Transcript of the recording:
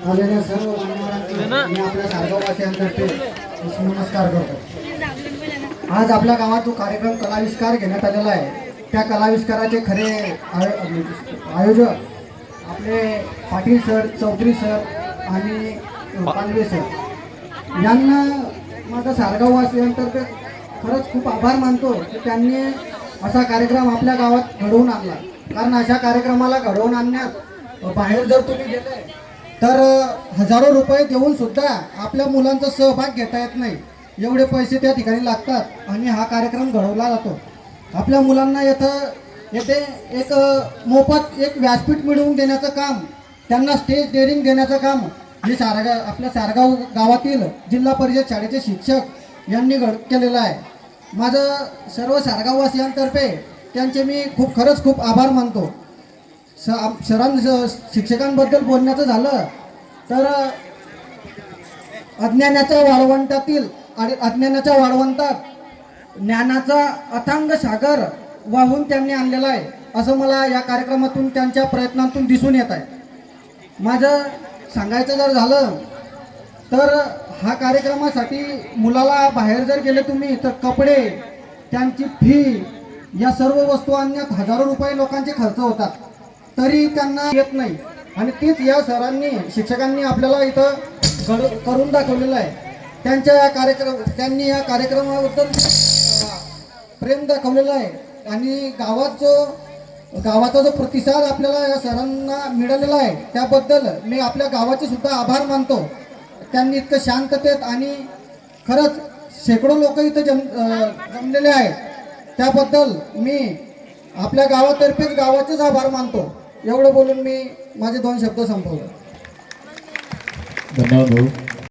आलेल्या सर्व मान्यवरांचे मी आपल्या सारगाववासियांतर्फे नमस्कार करतो। आज आपल्या गावात जो कार्यक्रम कलाविष्कार घेण्यात आलेला आहे त्या कलाविष्काराचे खरे आयोजक आपले पाटील सर, चौधरी सर आणि पालवे सर यांना माझा सारगाववासियांतर्फे खरंच खूप आभार मानतो की त्यांनी असा कार्यक्रम आपल्या गावात घडवून आणला। कारण अशा कार्यक्रमाला घडवून आणण्यात बाहेर जर तुम्ही गेले तर हजारो रुपये देऊन सुद्धा आपल्या मुलांचा सहभाग घेता येत नाही, एवढे पैसे त्या ठिकाणी लागतात आणि हा कार्यक्रम घडवला जातो। आपल्या मुलांना येथे एक मोफत एक व्यासपीठ मिळवून देण्याचं काम, त्यांना स्टेज डेअरिंग देण्याचं काम हे आपल्या सारगाव गावातील जिल्हा परिषद शाळेचे शिक्षक यांनी केलेलं आहे। माझं सर्व सारगाववासियांतर्फे त्यांचे मी खरंच खूप आभार मानतो। शिक्षकांबद्दल बोलण्याचं झालं तर अज्ञानाच्या वाळवंटात ज्ञानाचा अथांग सागर वाहून त्यांनी आणलेला आहे असं मला या कार्यक्रमातून त्यांच्या प्रयत्नांतून दिसून येत आहे। माझं सांगायचं जर झालं तर हा कार्यक्रमासाठी मुलाला बाहेर जर गेले तुम्ही तर कपडे, त्यांची फी या सर्व वस्तू आणण्यात हजारो रुपये लोकांचे खर्च होतात, तरी त्यांना येत नाही। आणि तीच या सरांनी, शिक्षकांनी आपल्याला इथं करून दाखवलेलं आहे। त्यांनी या कार्यक्रमाबद्दल प्रेम दाखवलेलं आहे आणि गावाचा जो प्रतिसाद आपल्याला या सरांना मिळालेला आहे त्याबद्दल मी आपल्या गावाचे सुद्धा आभार मानतो। त्यांनी इतकं शांततेत आणि खरंच शेकडो लोक इथं जमलेले आहेत, त्याबद्दल मी आपल्या गावातर्फेच गावाचेच आभार मानतो। एवढं बोलून मी माझे 2 शब्द संपवले। धन्यवाद भाऊ।